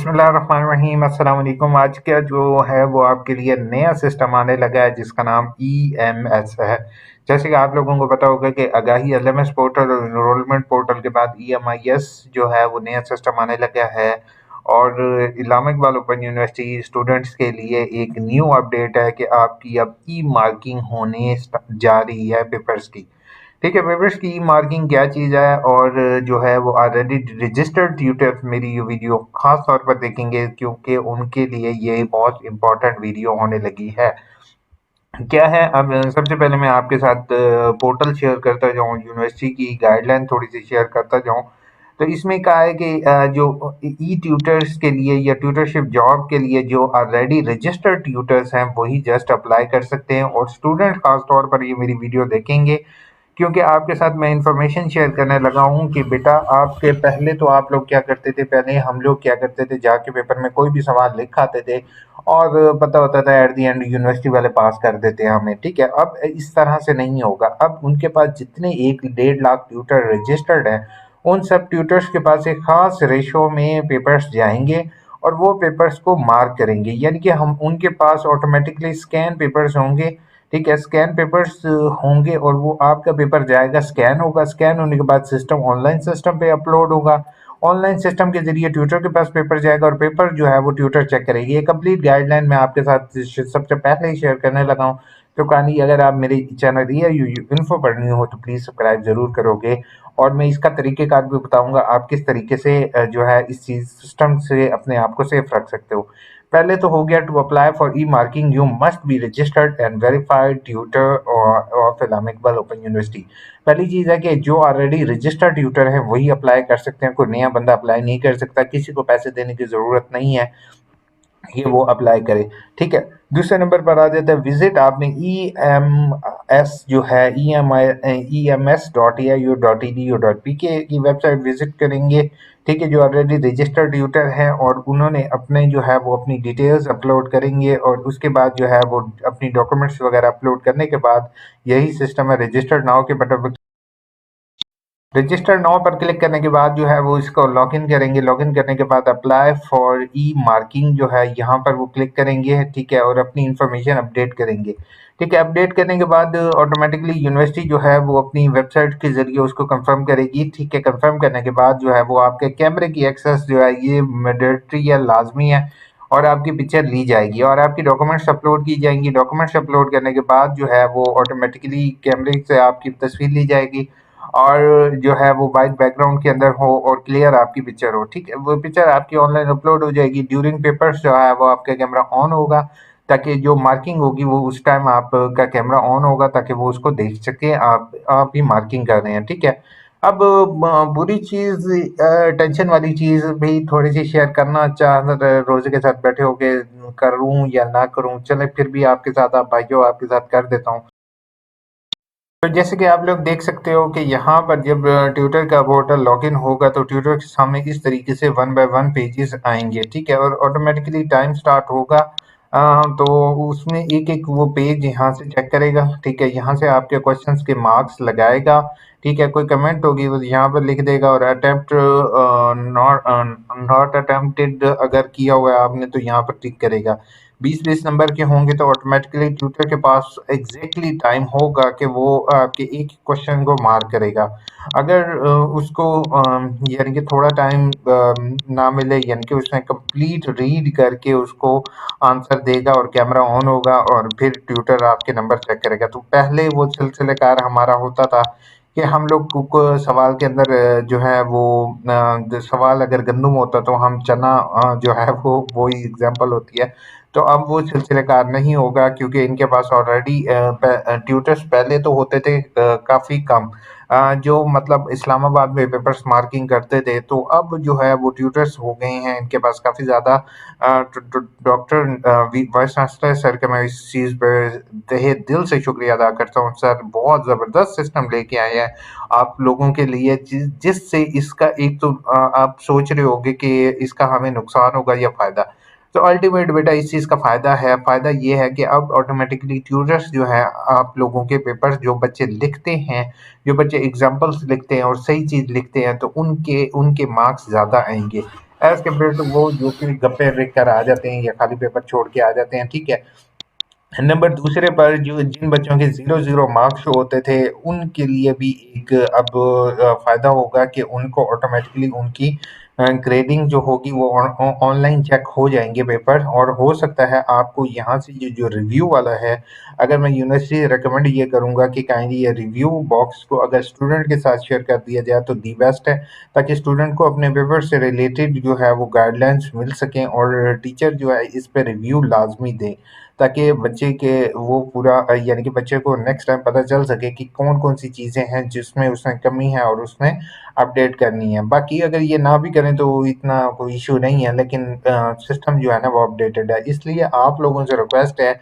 बिस्मिल्लाहिर्रहमानिर्रहीम अस्सलाम वालेकुम। आज का जो है वो आपके लिए नया सिस्टम आने लगा है जिसका नाम ईएमएस है। जैसे कि आप लोगों को पता होगा कि आगाही एलएमएस पोर्टल और एनरोलमेंट पोर्टल के बाद ईएमआईएस जो है वो नया सिस्टम आने लगा है। और इस्लाम इकबाल ओपन यूनिवर्सिटी स्टूडेंट्स के लिए एक न्यू अपडेट है कि आपकी अब ई मार्किंग होने जा रही है पेपर्स की। ठीक है, पेपर्स की मार्किंग क्या चीज़ है और जो है वो ऑलरेडी रजिस्टर्ड ट्यूटर्स मेरी ये वीडियो खास तौर पर देखेंगे क्योंकि उनके लिए ये बहुत इंपॉर्टेंट वीडियो होने लगी है। क्या है, अब सबसे पहले मैं आपके साथ पोर्टल शेयर करता जाऊँ, यूनिवर्सिटी की गाइडलाइन थोड़ी सी शेयर करता जाऊँ। तो इसमें कहा है कि जो ई ट्यूटर्स के लिए या ट्यूटरशिप जॉब के लिए जो ऑलरेडी रजिस्टर्ड ट्यूटर्स हैं वही जस्ट अप्लाई कर सकते हैं, और स्टूडेंट खास तौर पर ये मेरी वीडियो देखेंगे क्योंकि आपके साथ मैं इंफॉर्मेशन शेयर करने लगा हूँ कि बेटा आपके पहले तो आप लोग क्या करते थे, पहले हम लोग क्या करते थे, जाके पेपर में कोई भी सवाल लिख आते थे और पता होता था एट द एंड यूनिवर्सिटी वाले पास कर देते हैं हमें। ठीक है, अब इस तरह से नहीं होगा। अब उनके पास जितने 1-1.5 लाख ट्यूटर रजिस्टर्ड हैं उन सब ट्यूटर्स के पास एक खास रेशो में पेपर्स जाएंगे और वो पेपर्स को मार्क करेंगे, यानी कि हम उनके पास ऑटोमेटिकली स्कैन पेपर्स होंगे। ठीक है, स्कैन पेपर्स होंगे और वो आपका पेपर जाएगा, स्कैन होगा, स्कैन होने के बाद सिस्टम ऑनलाइन सिस्टम पे अपलोड होगा। ऑनलाइन सिस्टम के जरिए ट्यूटर के पास पेपर जाएगा और पेपर जो है वो ट्यूटर चेक करेगी। ये कंप्लीट गाइडलाइन मैं आपके साथ सबसे पहले ही शेयर करने लगा हूँ। तो कहानी, अगर आप मेरे चैनल यू इन्फो पढ़नी हो तो प्लीज़ सब्सक्राइब ज़रूर करोगे। और मैं इसका तरीक़ेकार भी बताऊँगा आप किस तरीके से जो है इस चीज़ सिस्टम से अपने आप को सेफ रख सकते हो। पहले तो हो गया, to apply for e marking you must be registered and verified tutor of इस्लाम इकबाल ओपन यूनिवर्सिटी। पहली चीज़ है कि जो ऑलरेडी रजिस्टर्ड ट्यूटर है वही अप्लाई कर सकते हैं, कोई नया बंदा अप्लाई नहीं कर सकता, किसी को पैसे देने की ज़रूरत नहीं है, ये वो अप्लाई करे। ठीक है, दूसरे नंबर पर आ जाता है विजिट। आपने ई एम एस जो है ems.aiu.edu.pk की वेबसाइट विजिट करेंगे। ठीक है, जो ऑलरेडी रजिस्टर्ड ट्यूटर है और उन्होंने अपने जो है वो अपनी डिटेल्स अपलोड करेंगे और उसके बाद जो है वो अपनी डॉक्यूमेंट्स वगैरह अपलोड करने के बाद यही सिस्टम है, रजिस्टर्ड नाउ के बटन, रजिस्टर नाउ पर क्लिक करने के बाद जो है वो इसको लॉगिन करेंगे। लॉगिन करने के बाद अप्लाई फॉर ई मार्किंग जो है यहाँ पर वो क्लिक करेंगे। ठीक है, और अपनी इन्फॉर्मेशन अपडेट करेंगे। ठीक है, अपडेट करने के बाद ऑटोमेटिकली यूनिवर्सिटी जो है वो अपनी वेबसाइट के ज़रिए उसको कंफर्म करेगी। ठीक है, कंफर्म करने के बाद जो है वो आपके कैमरे की एक्सेस जो है ये मैंडेटरी या लाजमी है और आपकी पिक्चर ली जाएगी और आपकी डॉक्यूमेंट्स अपलोड की जाएंगी। डॉक्यूमेंट्स अपलोड करने के बाद जो है वो ऑटोमेटिकली कैमरे से आपकी तस्वीर ली जाएगी और जो है वो वाइट बैकग्राउंड के अंदर हो और क्लियर आपकी पिक्चर हो। ठीक है, वो पिक्चर आपकी ऑनलाइन अपलोड हो जाएगी। ड्यूरिंग पेपर्स जो है वो आपका कैमरा ऑन होगा ताकि जो मार्किंग होगी वो उस टाइम आपका कैमरा ऑन होगा ताकि वो उसको देख सके आप ही मार्किंग कर रहे हैं। ठीक है, अब बुरी चीज़, टेंशन वाली चीज़ भी थोड़ी सी शेयर करना चाह रोजे के साथ बैठे हो के करूं या ना करूं, चले फिर भी आपके साथ, आप भाइयों आपके साथ कर देता हूँ। तो जैसे कि आप लोग देख सकते हो कि यहाँ पर जब ट्विटर का पोर्टल लॉगिन होगा तो ट्विटर के सामने इस तरीके से 1 बाय 1 पेजेस आएंगे। ठीक है, और ऑटोमेटिकली टाइम स्टार्ट होगा। तो उसमें एक एक वो पेज यहाँ से चेक करेगा। ठीक है, यहाँ से आपके क्वेश्चंस के मार्क्स लगाएगा। ठीक है, कोई कमेंट होगी वो यहाँ पर लिख देगा और अटेम्प्ट नॉट अटेम्प्टेड अगर किया हुआ है आपने तो यहाँ पर टिक करेगा। 20-20 नंबर के होंगे तो ऑटोमेटिकली ट्यूटर के पास एग्जैक्टली टाइम होगा कि वो आपके एक क्वेश्चन को मार्क करेगा। अगर उसको यानी कि थोड़ा टाइम ना मिले, यानी कि उसने कंप्लीट रीड करके उसको आंसर देगा और कैमरा ऑन होगा और फिर ट्यूटर आपके नंबर चेक करेगा। तो पहले वो सिलसिलेकार हमारा होता था कि हम लोग को सवाल के अंदर जो है वो सवाल अगर गंदुम होता तो हम चना जो है वो ही एग्जाम्पल होती है। तो अब वो सिलसिलेकार नहीं होगा क्योंकि इनके पास ऑलरेडी ट्यूटर्स पहले तो होते थे काफ़ी कम, जो मतलब इस्लामाबाद में पेपर्स मार्किंग करते थे। तो अब जो है वो ट्यूटर्स हो गए हैं इनके पास काफ़ी ज़्यादा। डॉक्टर वाइस चांसलर सर का मैं इस चीज़ पे तहे दिल से शुक्रिया अदा करता हूँ। सर बहुत ज़बरदस्त सिस्टम लेके आए हैं आप लोगों के लिए, जिससे इसका एक तो आप सोच रहे होगे कि इसका हमें नुकसान होगा या फ़ायदा। तो अल्टीमेट बेटा इस चीज़ का फ़ायदा है। फ़ायदा ये है कि अब ऑटोमेटिकली ट्यूटर्स जो है आप लोगों के पेपर्स जो बच्चे लिखते हैं, जो बच्चे एग्जाम्पल्स लिखते हैं और सही चीज़ लिखते हैं तो उनके उनके मार्क्स ज़्यादा आएंगे। एज़ कम्पेयर टू वो जो कि गप्पे लिख कर आ जाते हैं या खाली पेपर छोड़ के आ जाते हैं, ठीक है? नंबर दूसरे पर जो जिन बच्चों के 0-0 मार्क्स होते थे, उनके लिए भी एक अब फ़ायदा होगा कि उनको ऑटोमैटिकली उनकी ग्रेडिंग जो होगी वो ऑनलाइन चेक हो जाएँगे पेपर, और हो सकता है आपको यहाँ से ये जो रिव्यू वाला है, अगर मैं यूनिवर्सिटी से रिकमेंड ये करूँगा कि काइंडली ये रिव्यू बॉक्स को अगर स्टूडेंट के साथ शेयर कर दिया जाए तो दी बेस्ट है, ताकि स्टूडेंट को अपने पेपर से रिलेटेड जो है वो गाइडलाइंस मिल सकें और टीचर जो है इस पे रिव्यू लाज़मी दें। ताकि बच्चे के वो पूरा यानी कि बच्चे को नेक्स्ट टाइम पता चल सके कि कौन-कौन सी चीज़ें हैं जिसमें उसमें कमी है और उसने अपडेट करनी है। बाकी अगर ये ना भी करें तो इतना कोई इश्यू नहीं है, लेकिन सिस्टम जो है ना वो अपडेटेड है। इसलिए आप लोगों से रिक्वेस्ट है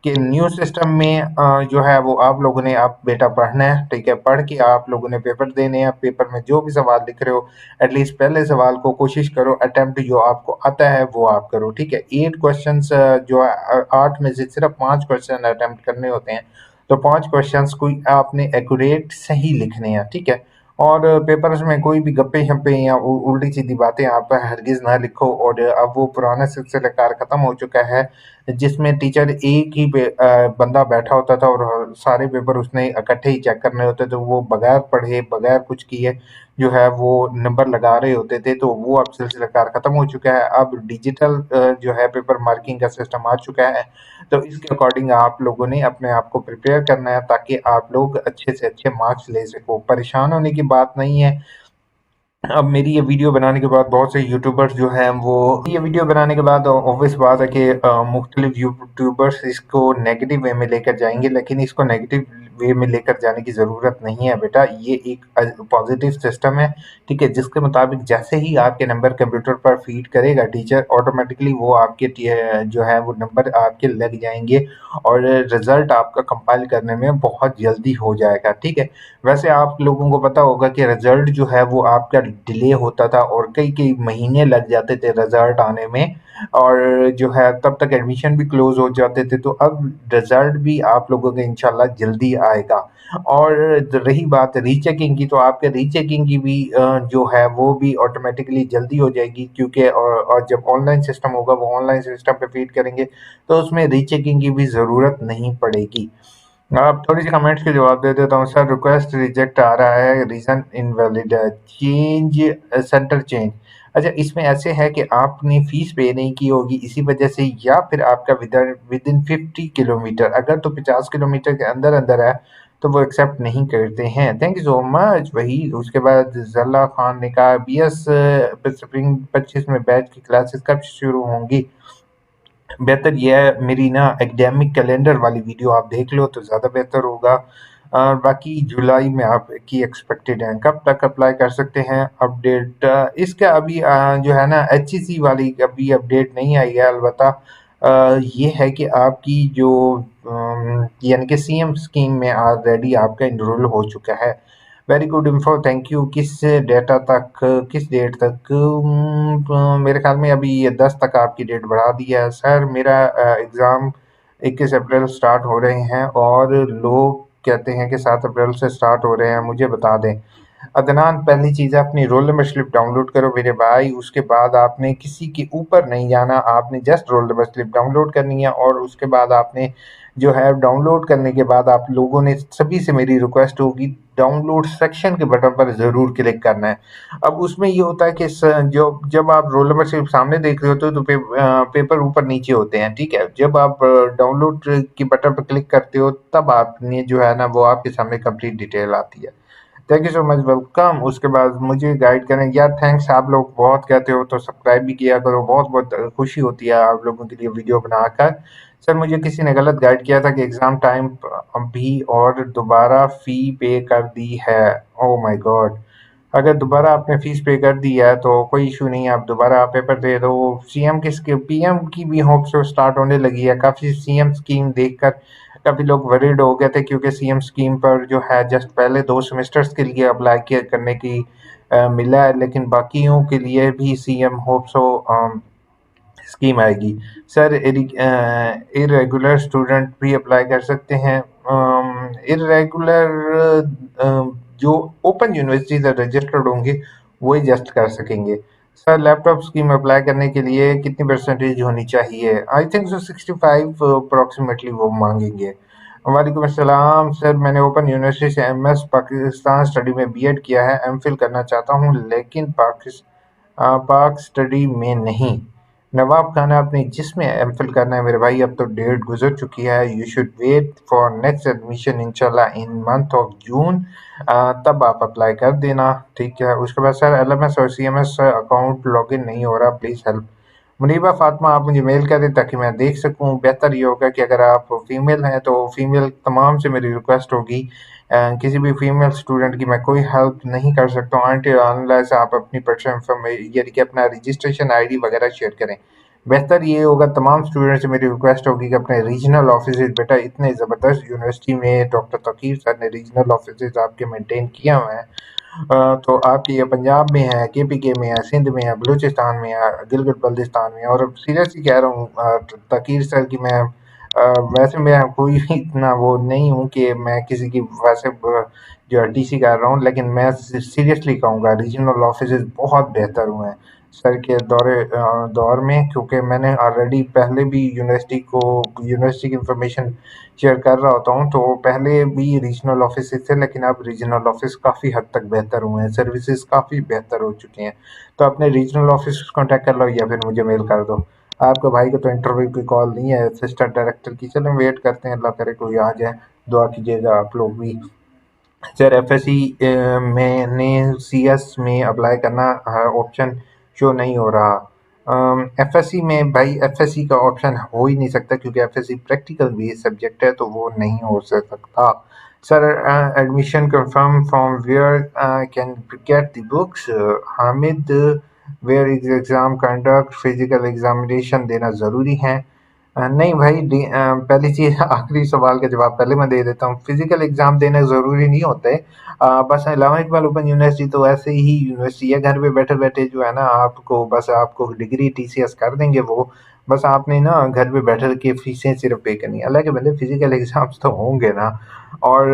कि न्यू सिस्टम में जो है वो आप लोगों ने अब बेटा पढ़ना है, ठीक है? पढ़ के आप लोगों ने पेपर देने हैं, पेपर में जो भी सवाल लिख रहे हो एटलीस्ट पहले सवाल को कोशिश करो, अटेम्प्ट जो आपको आता है वो आप करो, ठीक है? 8 क्वेश्चंस जो है 8 में से सिर्फ 5 क्वेश्चन अटेम्प्ट करने होते हैं, तो 5 क्वेश्चंस कोई आपने एक्यूरेट सही लिखने हैं, ठीक है? और पेपर्स में कोई भी गप्पे-शप्पे या उ उल्टी-सीधी बातें आप हरगिज़ ना लिखो, और अब वो पुराना सिलसिलाकार खत्म हो चुका है, जिसमें टीचर एक ही बंदा बैठा होता था और सारे पेपर उसने इकट्ठे ही चेक करने होते थे। वो बगैर पढ़े, बगैर कुछ किए जो है वो नंबर लगा रहे होते थे, तो वो अब सिलसिलाकार खत्म हो चुका है। अब डिजिटल जो है पेपर मार्किंग का सिस्टम आ चुका है, तो इसके अकॉर्डिंग आप लोगों ने अपने आप को प्रिपेयर करना है ताकि आप लोग अच्छे से अच्छे मार्क्स ले सको। परेशान होने की बात नहीं है। अब मेरी ये वीडियो बनाने के बाद बहुत से यूट्यूबर्स जो हैं वो ये वीडियो बनाने के बाद ऑब्वियस बात है कि मुख्तलिफ यूट्यूबर्स इसको नेगेटिव वे में लेकर जाएंगे, लेकिन इसको नेगेटिव वे में लेकर जाने की ज़रूरत नहीं है बेटा। ये एक पॉजिटिव सिस्टम है, ठीक है? जिसके मुताबिक जैसे ही आपके नंबर कंप्यूटर पर फीड करेगा टीचर, ऑटोमेटिकली वो आपके जो है वो नंबर आपके लग जाएंगे और रिजल्ट आपका कंपाइल करने में बहुत जल्दी हो जाएगा, ठीक है? वैसे आप लोगों को पता होगा कि रिजल्ट जो है वो आपका डिले होता था और कई-कई महीने लग जाते थे रिजल्ट आने में, और जो है तब तक एडमिशन भी क्लोज़ हो जाते थे। तो अब रिजल्ट भी आप लोगों का इंशाल्लाह जल्दी आएगा। और रही बात रीचेकिंग की, तो आपके रीचेकिंग की भी जो है वो भी ऑटोमेटिकली जल्दी हो जाएगी, क्योंकि और जब ऑनलाइन सिस्टम होगा वो ऑनलाइन सिस्टम पे फीड करेंगे, तो उसमें रीचेकिंग की भी ज़रूरत नहीं पड़ेगी। आप थोड़ी-सी कमेंट्स के जवाब दे देता हूँ। सर रिक्वेस्ट रिजेक्ट आ रहा है, रीज़न इनवैलिड है, चेंज सेंटर चेंज। अच्छा, इसमें ऐसे है कि आपने फ़ीस पे नहीं की होगी इसी वजह से, या फिर आपका विदिन 50 किलोमीटर, अगर तो 50 किलोमीटर के अंदर-अंदर है, तो वो एक्सेप्ट नहीं करते हैं। Thank you so much. वही उसके बाद ज़ल्ला खान ने कहा बीएस स्प्रिंग 25 में बैच की क्लासेस कब शुरू होंगी? बेहतर ये है मेरी ना एकेडमिक कैलेंडर वाली वीडियो आप देख लो तो ज़्यादा बेहतर होगा। बाकी जुलाई में आपकी एक्सपेक्टेड है, कब तक अप्लाई कर सकते हैं अपडेट? इसका अभी जो है ना एचईसी वाली अभी अपडेट नहीं आई है, अलबत्ता ये है कि आपकी जो यानी कि सीएम स्कीम में ऑलरेडी आपका इनरोल हो चुका है। Very good info, thank you. किस डेट तक? मेरे ख्याल में अभी ये 10 तक आपकी डेट बढ़ा दी है। सर मेरा एग्ज़ाम 21 अप्रैल स्टार्ट हो रहे हैं और लोग कहते हैं कि 7 अप्रैल से स्टार्ट हो रहे हैं, मुझे बता दें। अदनान, पहली चीज़ अपनी रोल नंबर स्लिप डाउनलोड करो मेरे भाई, उसके बाद आपने किसी के ऊपर नहीं जाना, आपने just roll number slip download करनी है, और उसके बाद आपने जो है डाउनलोड करने के बाद आप लोगों ने सभी से मेरी रिक्वेस्ट होगी डाउनलोड सेक्शन के बटन पर ज़रूर क्लिक करना है। अब उसमें ये होता है कि जो जब आप रोल नंबर स्लिप सामने देख रहे होते हो तो पेपर ऊपर नीचे होते हैं, ठीक है? जब आप डाउनलोड के बटन पर क्लिक करते हो तब आपने जो है ना वो आपके सामने कंप्लीट डिटेल आती है। Thank you so much, welcome. उसके बाद मुझे गाइड करें यार, थैंक्स। आप लोग बहुत कहते हो तो सब्सक्राइब भी किया करो, बहुत बहुत खुशी होती है आप लोगों के लिए वीडियो बनाकर। सर मुझे किसी ने गलत गाइड किया था कि एग्ज़ाम टाइम भी और दोबारा फ़ी पे कर दी है। Oh my God! अगर दोबारा आपने फ़ीस पे कर दी है तो कोई इशू नहीं है, आप दोबारा आप पेपर दे दो। सीएम किसके पीएम की भी होप सो स्टार्ट होने लगी है। काफ़ी सीएम स्कीम देखकर काफ़ी लोग वरीड हो गए थे, क्योंकि सीएम स्कीम पर जो है जस्ट पहले 2 सेमेस्टर्स के लिए अप्लाई किया करने की मिला है, लेकिन बाकियों के लिए भी सीएम होप सो स्कीम आएगी। सर इर्रेगुलर स्टूडेंट भी अप्लाई कर सकते हैं? इर्रेगुलर जो ओपन यूनिवर्सिटीज़ रजिस्टर्ड होंगे वही जस्ट कर सकेंगे। सर लैपटॉप स्कीम अप्लाई करने के लिए कितनी परसेंटेज होनी चाहिए? आई थिंक सो 65 अप्रॉक्सीमेटली वो मांगेंगे। वालेकुम अस्सलाम सर, मैंने ओपन यूनिवर्सिटी से एमएस पाकिस्तान स्टडी में बीएड किया है, एमफिल करना चाहता हूँ लेकिन पाक स्टडी में नहीं। नवाब खान, आपने जिसमें एमफिल करना है मेरे भाई, अब तो डेट गुजर चुकी है। You should wait for next admission इंशाल्लाह इन मंथ ऑफ जून। तब आप अप्लाई कर देना, ठीक है। उसके बाद सर एलएमएस और सीएमएस अकाउंट लॉगिन नहीं हो रहा, प्लीज़ हेल्प। मुनीबा फातिमा, आप मुझे मेल करें ताकि मैं देख सकूं। बेहतर ये होगा कि अगर आप फीमेल हैं तो फीमेल तमाम से मेरी रिक्वेस्ट होगी, किसी भी फीमेल स्टूडेंट की मैं कोई हेल्प नहीं कर सकता हूँ आंटी, अनलेस आप अपनी पर्सनल इन्फॉर्मेशन यानी कि अपना रजिस्ट्रेशन आईडी वगैरह शेयर करें। बेहतर ये होगा, तमाम स्टूडेंट से मेरी रिक्वेस्ट होगी कि अपने रीजनल ऑफिस, बेटा इतने ज़बरदस्त यूनिवर्सिटी में डॉक्टर तकीर सर ने रीजनल ऑफिस आपके मेंटेन किए हुए हैं। तो आपकी ये पंजाब में है, केपीके में है, सिंध में है, बलूचिस्तान में है, गिलगित बल्तिस्तान में है। और सीरियसली कह रहा हूँ तकीर सर की मैं वैसे मैं कोई भी इतना वो नहीं हूँ कि मैं किसी की वैसे जो है टीसी कर रहा हूँ, लेकिन मैं सीरियसली कहूँगा रीजनल ऑफिस बहुत बेहतर हुए हैं सर के दौर में, क्योंकि मैंने ऑलरेडी पहले भी यूनिवर्सिटी की इंफॉर्मेशन शेयर कर रहा होता हूँ, तो पहले भी रीजनल ऑफिस थे लेकिन अब रीजनल ऑफिस काफ़ी हद तक बेहतर हुए हैं, सर्विसेज काफ़ी बेहतर हो चुकी हैं। तो अपने रीजनल ऑफिस कॉन्टैक्ट कर लो या फिर मुझे मेल कर दो। आपके भाई को तो इंटरव्यू की कॉल नहीं है असिस्टेंट डायरेक्टर की, चलो वेट करते हैं, अल्लाह करे कोई आ जाए। दुआ कीजिएगा आप लोग भी। सर एफएससी मैंने सीएस में अप्लाई करना ऑप्शन शो नहीं हो रहा। एफएससी में भाई एफएससी का ऑप्शन हो ही नहीं सकता, क्योंकि एफएससी प्रैक्टिकल बेस्ड सब्जेक्ट है, तो वो नहीं हो सकता। Sir admission confirm from where can get the books? Hamid, where is exam conduct, physical examination देना ज़रूरी है? नहीं भाई, पहली चीज़ आखिरी सवाल का जवाब पहले मैं दे देता हूँ, फिजिकल एग्जाम देने ज़रूरी नहीं होते। बस अल्लामा इकबाल ओपन यूनिवर्सिटी तो ऐसे ही यूनिवर्सिटी है, घर पे बैठे बैठे जो है ना, आपको बस आपको डिग्री टीसीएस कर देंगे वो। बस आपने ना घर पे बैठे के फीसें सिर्फ पे करनी है, हालांकि भले फिजिकल एग्जाम्स तो होंगे ना। और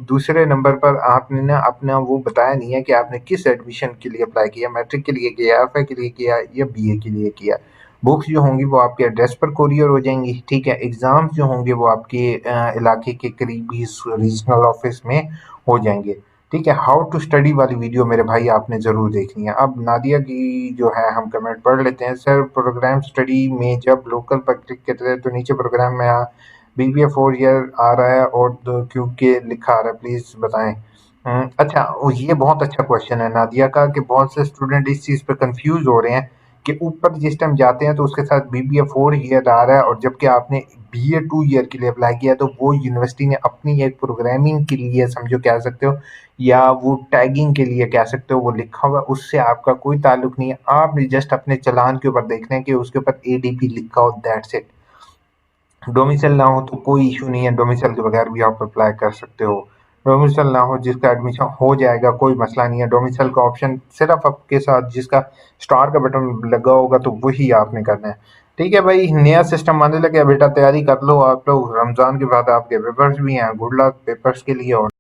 दूसरे नंबर पर आपने ना अपना वो बताया नहीं है कि आपने किस एडमिशन के लिए अप्लाई किया, मैट्रिक के लिए किया, एफए के लिए किया या बीए के लिए किया। बुक्स जो होंगी वो आपके एड्रेस पर कोरियर हो जाएंगी, ठीक है। एग्ज़ाम्स जो होंगे वो आपके इलाके के करीबी रीजनल ऑफिस में हो जाएंगे, ठीक है। हाउ टू स्टडी वाली वीडियो मेरे भाई आपने ज़रूर देखनी है। अब नादिया की जो है हम कमेंट पढ़ लेते हैं। सर प्रोग्राम स्टडी में जब लोकल पर क्लिक करते हैं तो नीचे प्रोग्राम में बीबीए 4 ईयर आ रहा है और क्योंकि लिखा आ रहा है, प्लीज़ बताएं। अच्छा, ये बहुत अच्छा क्वेश्चन है नादिया का, कि बहुत से स्टूडेंट इस चीज़ पे कंफ्यूज हो रहे हैं कि ऊपर जिस टाइम जाते हैं तो उसके साथ बीबीए 4 ईयर आ रहा है, और जबकि आपने बीए 2 ईयर के लिए अप्लाई किया, तो वो यूनिवर्सिटी ने अपनी एक प्रोग्रामिंग के लिए समझो कह सकते हो, या वो टैगिंग के लिए कह सकते हो, वो लिखा हुआ है, उससे आपका कोई ताल्लुक नहीं है। आपने जस्ट अपने चालान के ऊपर देखना है कि उसके ऊपर एडीपी लिखा हो, दैट्स इट। डोमिसाइल ना हो तो कोई इशू नहीं है, डोमिसाइल के बगैर भी आप अप्लाई कर सकते हो। डोमिसाइल ना हो, जिसका एडमिशन हो जाएगा, कोई मसला नहीं है। डोमिसाइल का ऑप्शन सिर्फ आपके साथ जिसका स्टार का बटन लगा होगा तो वही आपने करना है, ठीक है भाई। नया सिस्टम आने लगे बेटा, तैयारी कर लो आप लोग, रमज़ान के बाद आपके पेपर्स भी हैं, गुड लक पेपर्स के लिए। और